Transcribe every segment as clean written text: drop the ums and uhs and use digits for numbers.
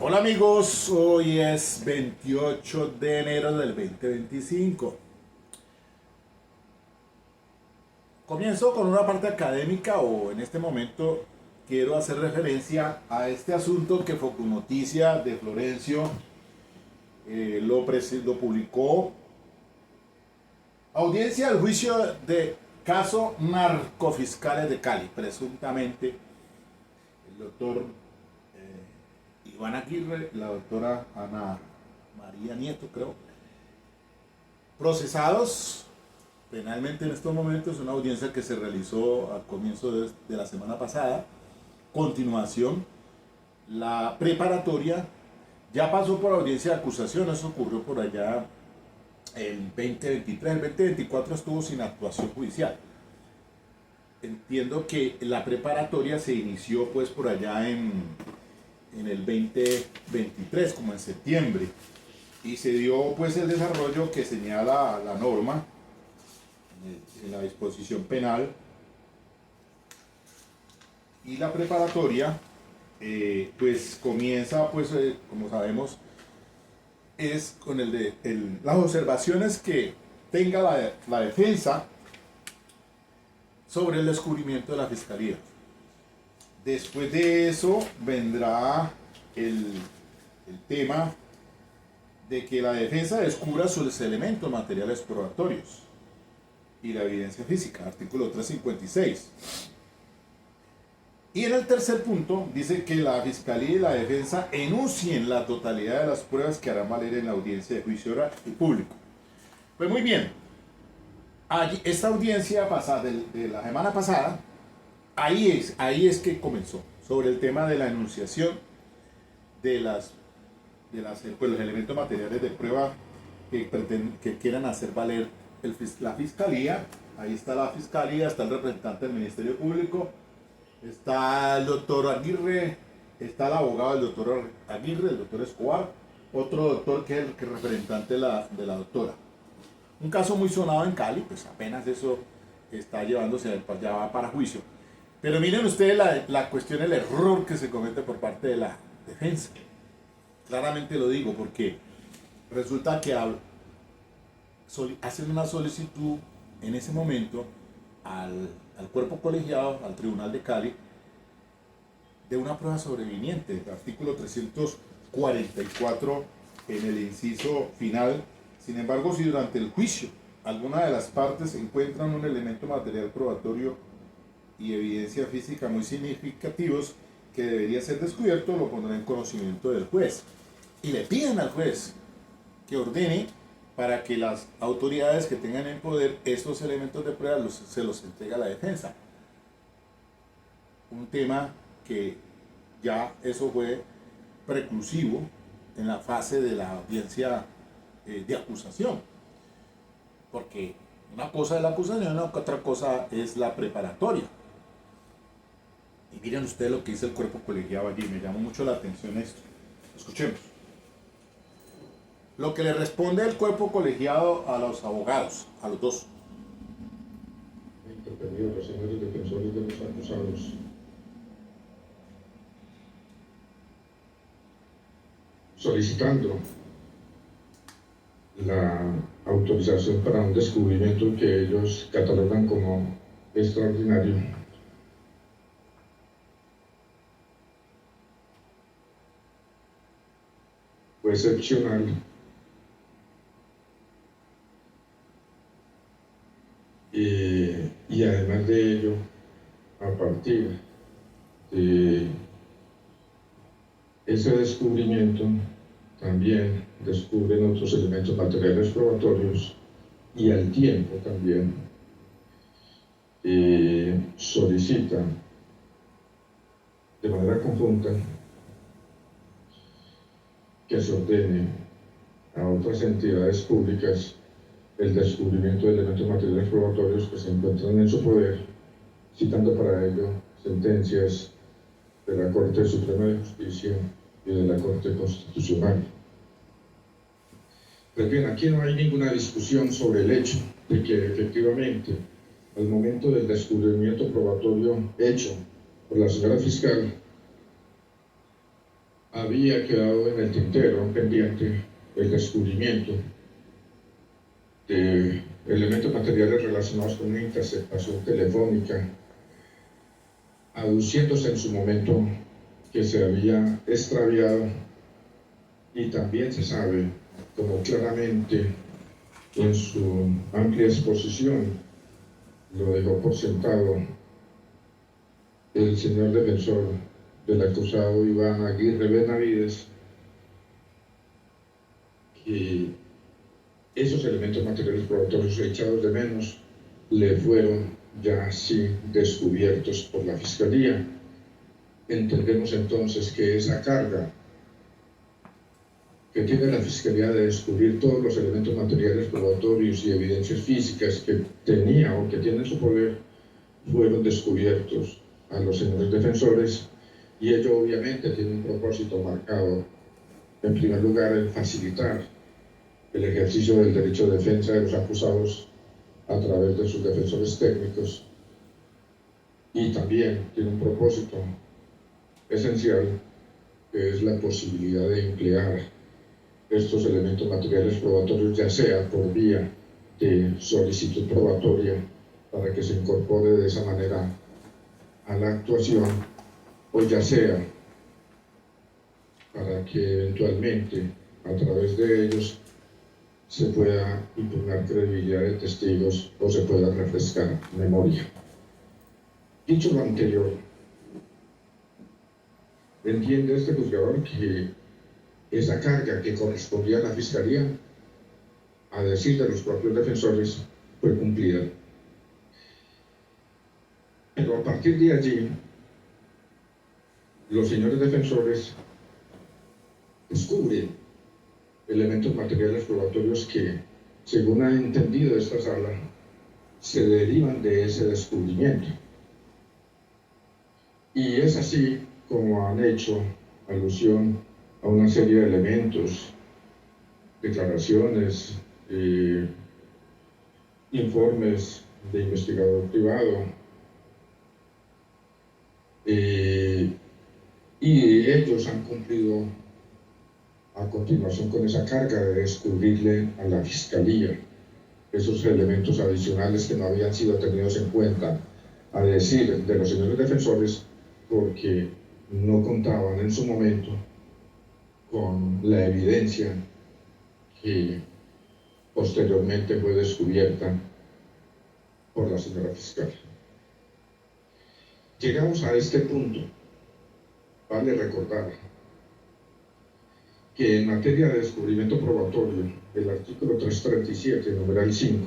Hola amigos, hoy es 28 de enero del 2025. Comienzo con una parte académica o en este momento quiero hacer referencia a este asunto que Focunoticia de Florencio lo publicó. Audiencia al juicio de caso narcofiscales de Cali. Presuntamente el doctor Iván Aguirre, la doctora Ana María Nieto, creo, procesados penalmente en estos momentos. Una audiencia que se realizó al comienzo de la semana pasada. Continuación, la preparatoria ya pasó por audiencia de acusación. Eso ocurrió por allá el 2023. El 2024 estuvo sin actuación judicial. Entiendo que la preparatoria se inició pues por allá en el 2023, como en septiembre, y se dio pues el desarrollo que señala la norma en la disposición penal. Y la preparatoria pues comienza pues como sabemos es con las observaciones que tenga la defensa sobre el descubrimiento de la fiscalía. Después de eso vendrá el tema de que la defensa descubra sus elementos materiales probatorios y la evidencia física, artículo 356. Y en el tercer punto dice que la fiscalía y la defensa enuncien la totalidad de las pruebas que harán valer en la audiencia de juicio oral y público. Pues muy bien, esta audiencia pasada, de la semana pasada, ahí es que comenzó, sobre el tema de la enunciación de pues, los elementos materiales de prueba que quieran hacer valer la fiscalía. Ahí está la fiscalía, está el representante del Ministerio Público, está el doctor Aguirre, está el abogado del doctor Aguirre, el doctor Escobar, otro doctor que es el representante de la doctora. Un caso muy sonado en Cali, pues apenas eso está llevándose, ya va para juicio. Pero miren ustedes la cuestión, el error que se comete por parte de la defensa. Claramente lo digo porque resulta que hacen una solicitud en ese momento al cuerpo colegiado, al Tribunal de Cali, de una prueba sobreviniente, artículo 344 en el inciso final. Sin embargo, si durante el juicio alguna de las partes encuentran un elemento material probatorio y evidencia física muy significativos que debería ser descubierto, lo pondrá en conocimiento del juez. Y le piden al juez que ordene para que las autoridades que tengan en poder estos elementos de prueba se los entregue a la defensa. Un tema que ya eso fue preclusivo en la fase de la audiencia de acusación. Porque una cosa es la acusación, otra cosa es la preparatoria. Y miren ustedes lo que dice el cuerpo colegiado allí, me llamó mucho la atención esto. Escuchemos. Lo que le responde el cuerpo colegiado a los abogados, a los dos. Intervenido los señores defensores de los acusados. Solicitando la autorización para un descubrimiento que ellos catalogan como extraordinario. O excepcional. Y además de ello, a partir de ese descubrimiento, también descubren otros elementos materiales probatorios y al tiempo también solicitan de manera conjunta que se ordene a otras entidades públicas el descubrimiento de elementos materiales probatorios que se encuentran en su poder, citando para ello sentencias de la Corte Suprema de Justicia y de la Corte Constitucional. Pues bien, aquí no hay ninguna discusión sobre el hecho de que efectivamente, al momento del descubrimiento probatorio hecho por la señora fiscal, había quedado en el tintero pendiente el descubrimiento de elementos materiales relacionados con una interceptación telefónica, aduciéndose en su momento que se había extraviado, y también se sabe, como claramente en su amplia exposición lo dejó por sentado el señor defensor del acusado Iván Aguirre Benavides, que esos elementos materiales probatorios echados de menos le fueron ya así descubiertos por la Fiscalía. Entendemos entonces que esa carga que tiene la Fiscalía de descubrir todos los elementos materiales probatorios y evidencias físicas que tenía o que tiene en su poder fueron descubiertos a los señores defensores, y ello obviamente tiene un propósito marcado, en primer lugar, en facilitar el ejercicio del derecho de defensa de los acusados a través de sus defensores técnicos, y también tiene un propósito esencial, que es la posibilidad de emplear estos elementos materiales probatorios, ya sea por vía de solicitud probatoria, para que se incorpore de esa manera a la actuación, o ya sea para que eventualmente a través de ellos se pueda impugnar credibilidad de testigos o se pueda refrescar memoria. Dicho lo anterior, entiende este juzgador que esa carga que correspondía a la Fiscalía, a decir de los propios defensores, fue cumplida. Pero a partir de allí, los señores defensores descubren elementos materiales probatorios que, según ha entendido esta sala, se derivan de ese descubrimiento. Y es así como han hecho alusión a una serie de elementos, declaraciones, informes de investigador privado, y ellos han cumplido a continuación con esa carga de descubrirle a la Fiscalía esos elementos adicionales que no habían sido tenidos en cuenta, a decir de los señores defensores, porque no contaban en su momento con la evidencia que posteriormente fue descubierta por la señora fiscal. Llegamos a este punto, vale recordar que en materia de descubrimiento probatorio, el artículo 337, numeral 5,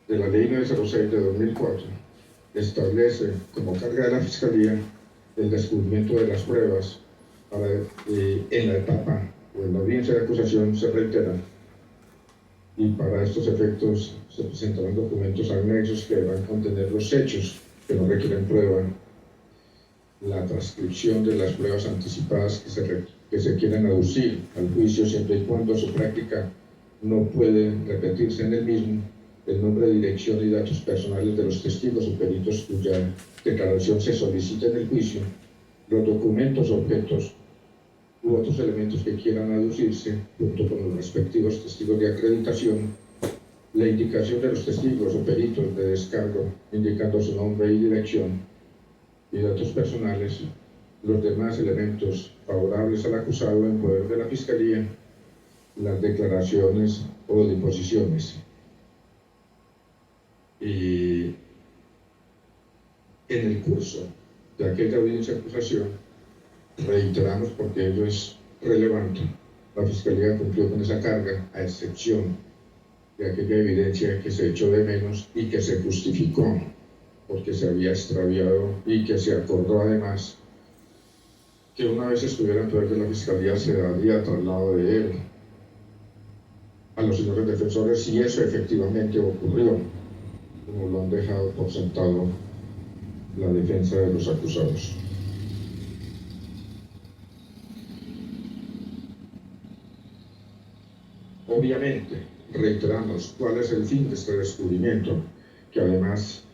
de la Ley 906 de 2004, establece como carga de la Fiscalía el descubrimiento de las pruebas en la etapa o en la audiencia de acusación se reitera, y para estos efectos se presentarán documentos anexos que deberán contener los hechos que no requieren prueba, la transcripción de las pruebas anticipadas que se quieran aducir al juicio, siempre y cuando su práctica no puede repetirse en el mismo, el nombre, dirección y datos personales de los testigos o peritos cuya declaración se solicite en el juicio, los documentos, objetos u otros elementos que quieran aducirse, junto con los respectivos testigos de acreditación, la indicación de los testigos o peritos de descargo, indicando su nombre y dirección, y datos personales, los demás elementos favorables al acusado en poder de la Fiscalía, las declaraciones o disposiciones. Y en el curso de aquella audiencia de acusación, reiteramos, porque ello es relevante, la Fiscalía cumplió con esa carga, a excepción de aquella evidencia que se echó de menos y que se justificó porque se había extraviado, y que se acordó además que una vez estuviera en poder de la Fiscalía se daría traslado de él a los señores defensores, y eso efectivamente ocurrió, como lo han dejado por sentado la defensa de los acusados. Obviamente, reiteramos cuál es el fin de este descubrimiento, que además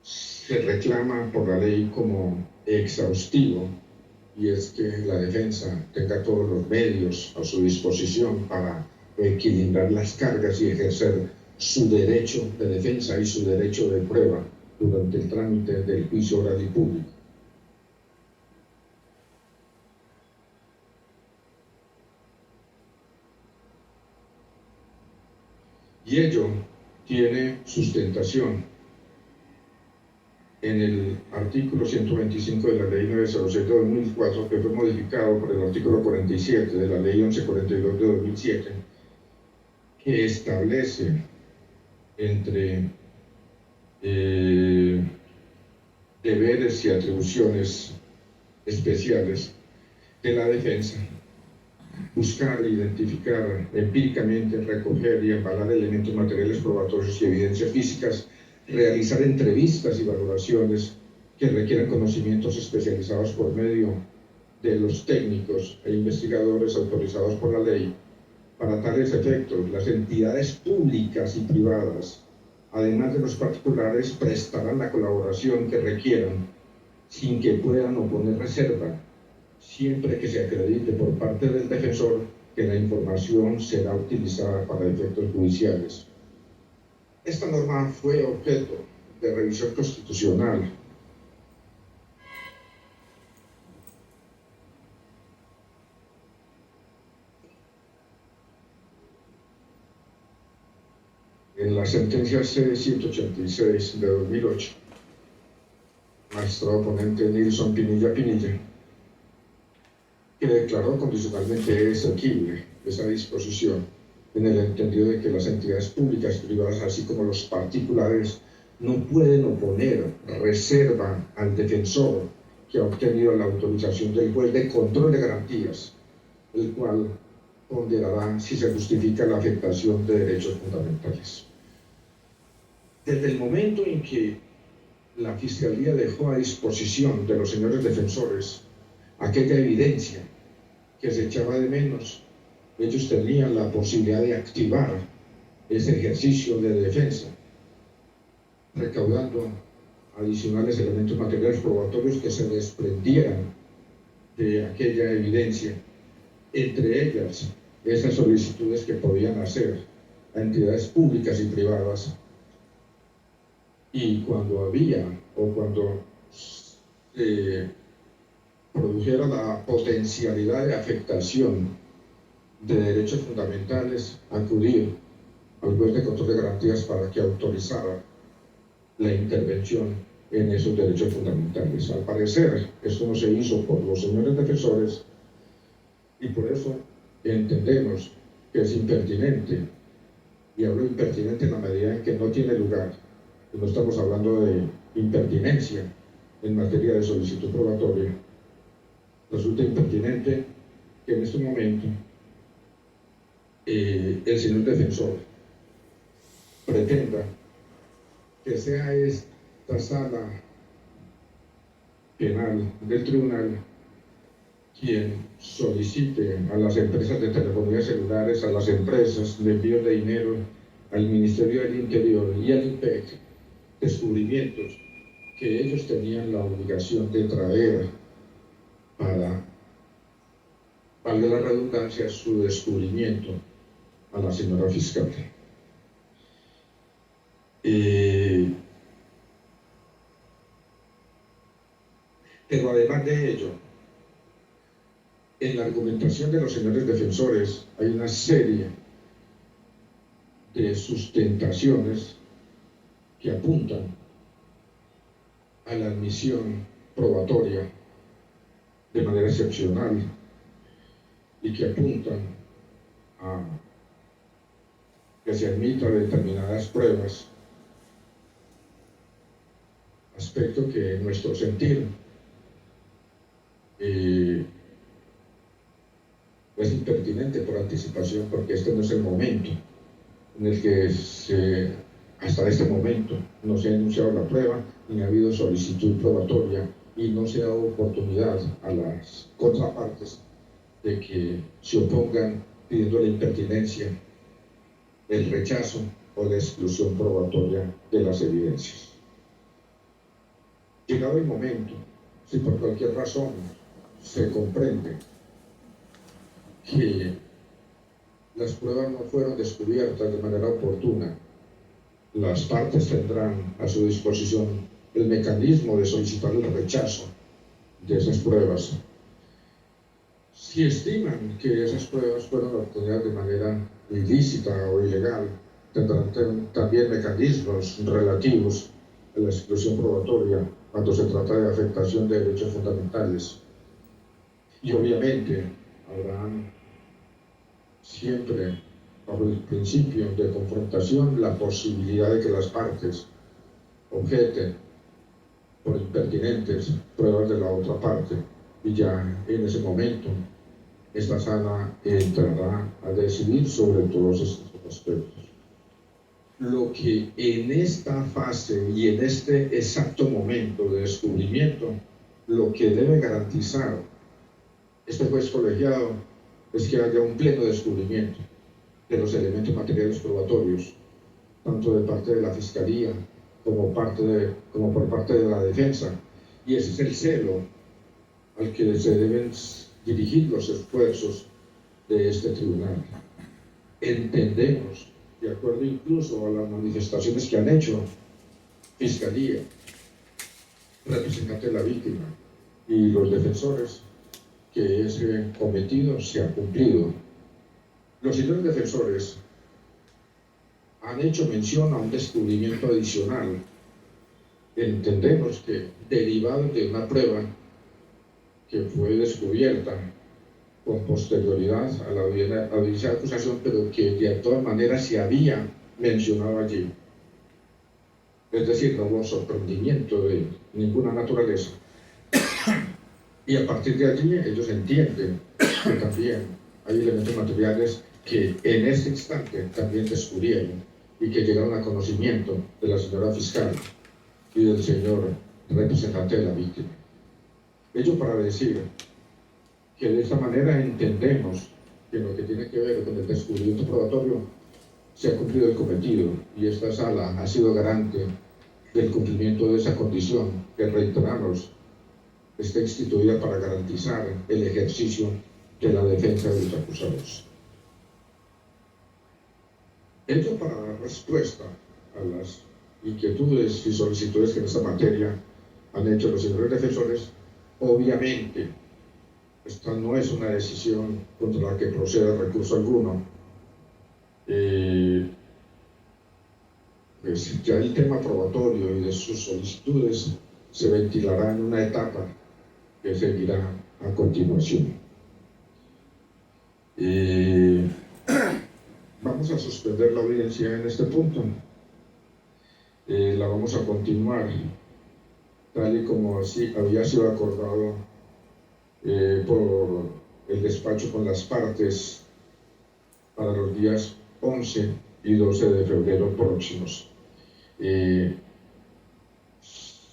se reclama por la ley como exhaustivo, y es que la defensa tenga todos los medios a su disposición para equilibrar las cargas y ejercer su derecho de defensa y su derecho de prueba durante el trámite del juicio oral y público. Y ello tiene sustentación en el artículo 125 de la Ley 906 de 2004, que fue modificado por el artículo 47 de la Ley 1142 de 2007, que establece entre deberes y atribuciones especiales de la defensa buscar, identificar empíricamente, recoger y embalar elementos materiales probatorios y evidencias físicas, realizar entrevistas y valoraciones que requieran conocimientos especializados por medio de los técnicos e investigadores autorizados por la ley. Para tales efectos, las entidades públicas y privadas, además de los particulares, prestarán la colaboración que requieran sin que puedan oponer reserva, siempre que se acredite por parte del defensor que la información será utilizada para efectos judiciales. Esta norma fue objeto de revisión constitucional en la sentencia C-186 de 2008, magistrado ponente Nilson Pinilla, que declaró condicionalmente exequible esa disposición en el entendido de que las entidades públicas y privadas, así como los particulares, no pueden oponer reserva al defensor que ha obtenido la autorización del juez de control de garantías, el cual ponderará si se justifica la afectación de derechos fundamentales. Desde el momento en que la Fiscalía dejó a disposición de los señores defensores aquella evidencia que se echaba de menos, ellos tenían la posibilidad de activar ese ejercicio de defensa, recaudando adicionales elementos materiales probatorios que se desprendieran de aquella evidencia, entre ellas esas solicitudes que podían hacer a entidades públicas y privadas, y cuando había o cuando produjera la potencialidad de afectación de derechos fundamentales, acudir al juez de control de garantías para que autorizara la intervención en esos derechos fundamentales. Al parecer, esto no se hizo por los señores defensores y por eso entendemos que es impertinente, y hablo impertinente en la medida en que no tiene lugar. No estamos hablando de impertinencia en materia de solicitud probatoria. Resulta impertinente que en este momento el señor defensor pretenda que sea esta sala penal del tribunal quien solicite a las empresas de telefonía celulares, a las empresas de envío de dinero, al Ministerio del Interior y al IMPEC, descubrimientos que ellos tenían la obligación de traer para, valga la redundancia, su descubrimiento a la señora fiscal. Pero además de ello, en la argumentación de los señores defensores hay una serie de sustentaciones que apuntan a la admisión probatoria de manera excepcional y que apuntan a que se admita determinadas pruebas, aspecto que en nuestro sentir es impertinente por anticipación, porque este no es el momento en el que hasta este momento no se ha enunciado la prueba, ni ha habido solicitud probatoria, y no se ha dado oportunidad a las contrapartes de que se opongan pidiendo la impertinencia, el rechazo o la exclusión probatoria de las evidencias. Llegado el momento, si por cualquier razón se comprende que las pruebas no fueron descubiertas de manera oportuna, las partes tendrán a su disposición el mecanismo de solicitar el rechazo de esas pruebas. Si estiman que esas pruebas fueron obtenidas de manera ilícita o ilegal, tendrán también mecanismos relativos a la exclusión probatoria cuando se trata de afectación de derechos fundamentales. Y obviamente habrán siempre, bajo el principio de confrontación, la posibilidad de que las partes objeten por impertinentes pruebas de la otra parte, y ya en ese momento esta sala entrará a decidir sobre todos estos aspectos. Lo que en esta fase y en este exacto momento de descubrimiento, lo que debe garantizar este juez colegiado es que haya un pleno descubrimiento de los elementos materiales probatorios, tanto de parte de la Fiscalía como por parte de la defensa. Y ese es el celo al que se deben dirigir los esfuerzos de este tribunal. Entendemos, de acuerdo incluso a las manifestaciones que han hecho Fiscalía, representante de la víctima y los defensores, que ese cometido se ha cumplido. Los señores defensores han hecho mención a un descubrimiento adicional. Entendemos que derivado de una prueba que fue descubierta con posterioridad a la audiencia de acusación, pero que de todas maneras se había mencionado allí. Es decir, no hubo sorprendimiento de ninguna naturaleza. Y a partir de allí ellos entienden que también hay elementos materiales que en este instante también descubrieron y que llegaron a conocimiento de la señora fiscal y del señor representante de la víctima. Ello para decir que de esta manera entendemos que en lo que tiene que ver con el descubrimiento probatorio se ha cumplido el cometido, y esta sala ha sido garante del cumplimiento de esa condición que, reiteramos, está instituida para garantizar el ejercicio de la defensa de los acusados. Ello para dar respuesta a las inquietudes y solicitudes que en esta materia han hecho los señores defensores. Obviamente, esta no es una decisión contra la que proceda recurso alguno. Pues ya el tema probatorio y de sus solicitudes se ventilará en una etapa que seguirá a continuación. Vamos a suspender la audiencia en este punto. La vamos a continuar tal y como así había sido acordado por el despacho con las partes para los días 11 y 12 de febrero próximos.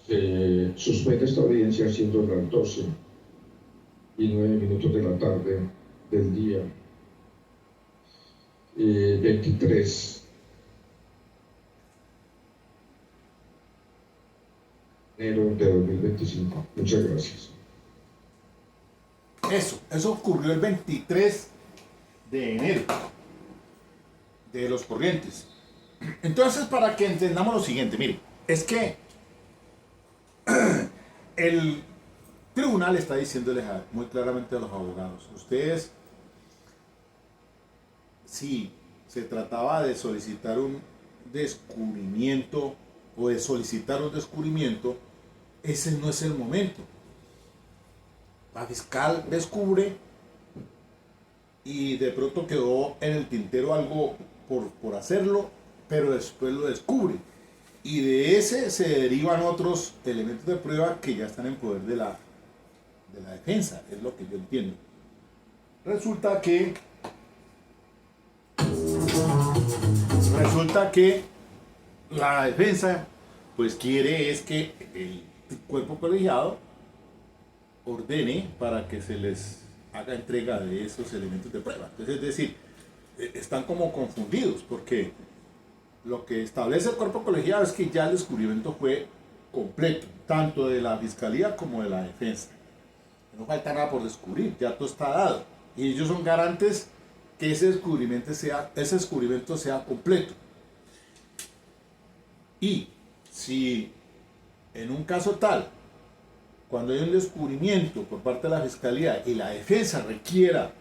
Se suspende esta audiencia siendo las 12:09 de la tarde del día 23 de enero de 2025. Muchas gracias. Eso ocurrió el 23 de enero de los corrientes. Entonces, para que entendamos lo siguiente, mire, es que el tribunal está diciéndole muy claramente a los abogados: ustedes, si se trataba de solicitar un descubrimiento o de solicitar un descubrimiento, ese no es el momento. La fiscal descubre y de pronto quedó en el tintero algo por hacerlo, pero después lo descubre. Y de ese se derivan otros elementos de prueba que ya están en poder de la defensa, es lo que yo entiendo. Resulta que la defensa pues quiere es que el cuerpo colegiado ordene para que se les haga entrega de esos elementos de prueba. Entonces, es decir, están como confundidos, porque lo que establece el cuerpo colegiado es que ya el descubrimiento fue completo, tanto de la fiscalía como de la defensa. No falta nada por descubrir, ya todo está dado. Y ellos son garantes que ese descubrimiento sea completo. Y si en un caso tal, cuando hay un descubrimiento por parte de la fiscalía y la defensa requiera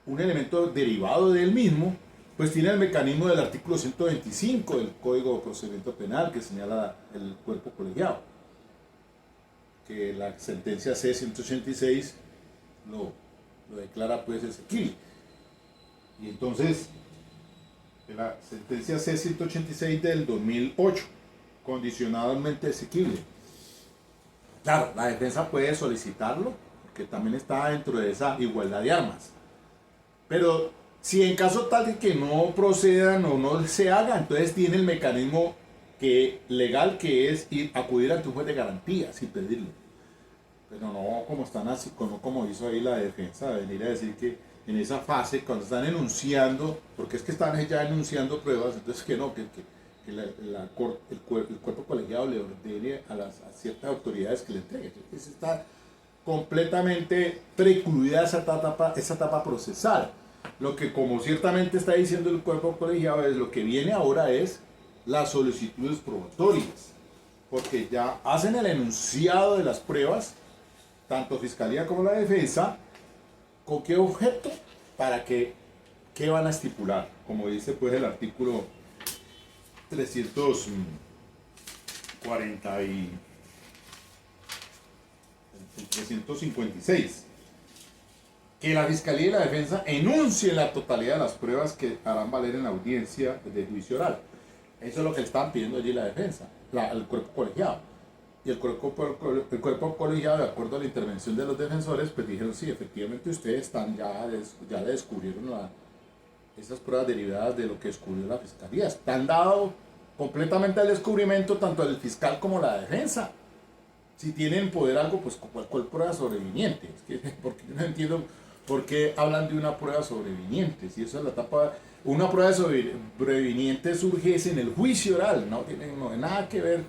un elemento derivado del mismo, pues tiene el mecanismo del artículo 125 del Código de Procedimiento Penal que señala el cuerpo colegiado, que la sentencia C-186 lo declara pues exequible. Y entonces, la sentencia C-186 del 2008, condicionalmente exequible. Claro, la defensa puede solicitarlo, porque también está dentro de esa igualdad de armas. Pero si en caso tal de que no procedan o no se haga, entonces tiene el mecanismo legal que es acudir ante un juez de garantía sin pedirlo. Pero no como están así, como hizo ahí la defensa, de venir a decir que en esa fase, cuando están enunciando, porque es que están ya enunciando pruebas, entonces que no, que el cuerpo colegiado le ordene a ciertas autoridades que le entreguen. Entonces está completamente precluida esa etapa procesal. Lo que como ciertamente está diciendo el cuerpo colegiado es lo que viene ahora es las solicitudes probatorias, porque ya hacen el enunciado de las pruebas, tanto fiscalía como la defensa, ¿con qué objeto? ¿Para qué van a estipular? Como dice pues el artículo 356, que la fiscalía y la defensa enuncien la totalidad de las pruebas que harán valer en la audiencia de juicio oral. Eso es lo que le están pidiendo allí la defensa, el cuerpo colegiado. Y el cuerpo colegiado, de acuerdo a la intervención de los defensores, pues dijeron, sí, efectivamente ustedes ya le descubrieron esas pruebas derivadas de lo que descubrió la fiscalía. Están dados completamente al descubrimiento tanto el fiscal como la defensa. Si tienen poder algo, pues ¿cuál prueba sobreviniente? Es que, porque yo no entiendo por qué hablan de una prueba sobreviniente. Si eso es la etapa, una prueba sobreviniente surge en el juicio oral, no tiene nada que ver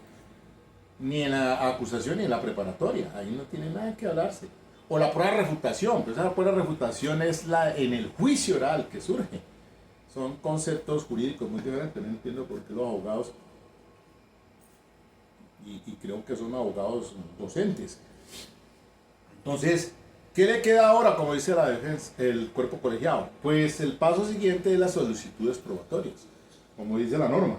ni en la acusación ni en la preparatoria, ahí no tiene nada que hablarse. O la prueba de refutación, pues esa prueba de refutación es en el juicio oral que surge. Son conceptos jurídicos muy diferentes, no entiendo por qué los abogados, y creo que son abogados docentes. Entonces, ¿qué le queda ahora, como dice la defensa, el cuerpo colegiado? Pues el paso siguiente es las solicitudes probatorias, como dice la norma.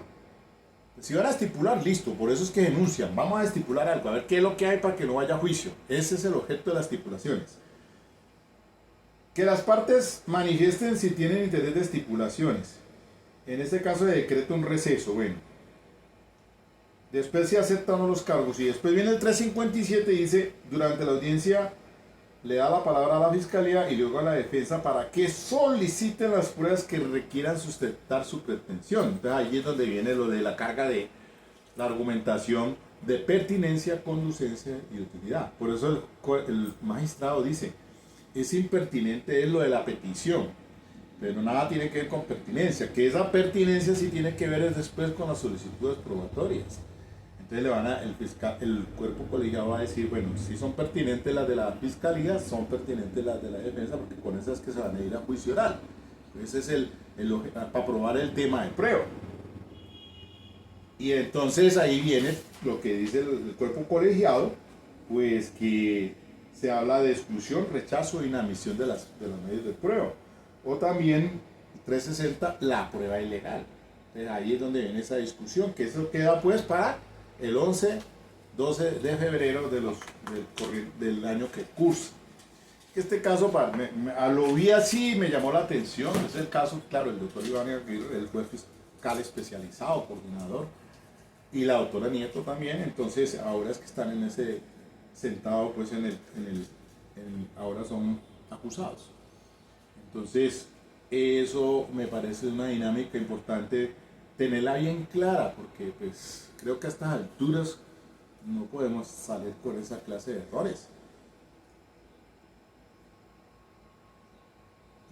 Si van a estipular, listo, por eso es que denuncian, vamos a estipular algo, a ver qué es lo que hay para que no vaya a juicio. Ese es el objeto de las estipulaciones. Que las partes manifiesten si tienen interés de estipulaciones. En este caso de decreto un receso, bueno. Después se aceptan los cargos y después viene el 357 y dice, durante la audiencia le da la palabra a la fiscalía y luego a la defensa para que soliciten las pruebas que requieran sustentar su pretensión. Entonces ahí es donde viene lo de la carga de la argumentación de pertinencia, conducencia y utilidad. Por eso el magistrado dice, es impertinente es lo de la petición, pero nada tiene que ver con pertinencia, que esa pertinencia sí tiene que ver después con las solicitudes probatorias. Entonces el cuerpo colegiado va a decir, bueno, si son pertinentes las de la fiscalía, son pertinentes las de la defensa, porque con esas es que se van a ir a juicio oral. Ese es para probar el tema de prueba. Y entonces ahí viene lo que dice el cuerpo colegiado, pues que se habla de exclusión, rechazo e inadmisión de los medios de prueba. O también 360, la prueba ilegal. Entonces ahí es donde viene esa discusión, que eso queda pues para el 11-12 de febrero del año que cursa. Este caso, lo vi así, me llamó la atención. Es el caso, claro, el doctor Iván Aguirre, el juez fiscal especializado, coordinador, y la doctora Nieto también. Entonces, ahora es que están en ese sentado, pues ahora son acusados. Entonces, eso me parece una dinámica importante tenerla bien clara, porque pues creo que a estas alturas no podemos salir con esa clase de errores.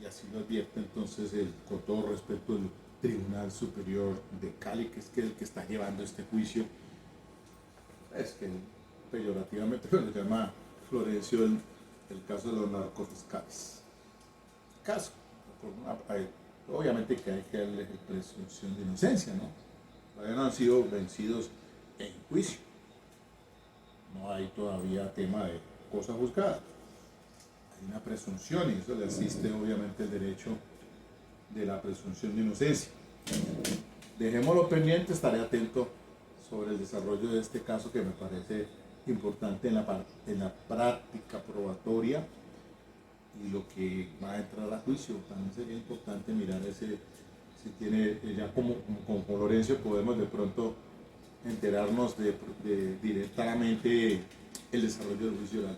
Y así lo advierte entonces con todo respeto el Tribunal Superior de Cali, que es el que está llevando este juicio es que peyorativamente se llama Florencio el caso de los narcofiscales. Caso, obviamente que hay que darle presunción de inocencia, ¿no? Todavía no han sido vencidos en juicio, no hay todavía tema de cosa juzgada, hay una presunción y eso le asiste obviamente el derecho de la presunción de inocencia. Dejémoslo pendiente, estaré atento sobre el desarrollo de este caso que me parece importante en la práctica probatoria y lo que va a entrar a juicio. También sería importante mirar si tiene, ya como Florencio podemos de pronto enterarnos directamente el desarrollo del juicio oral.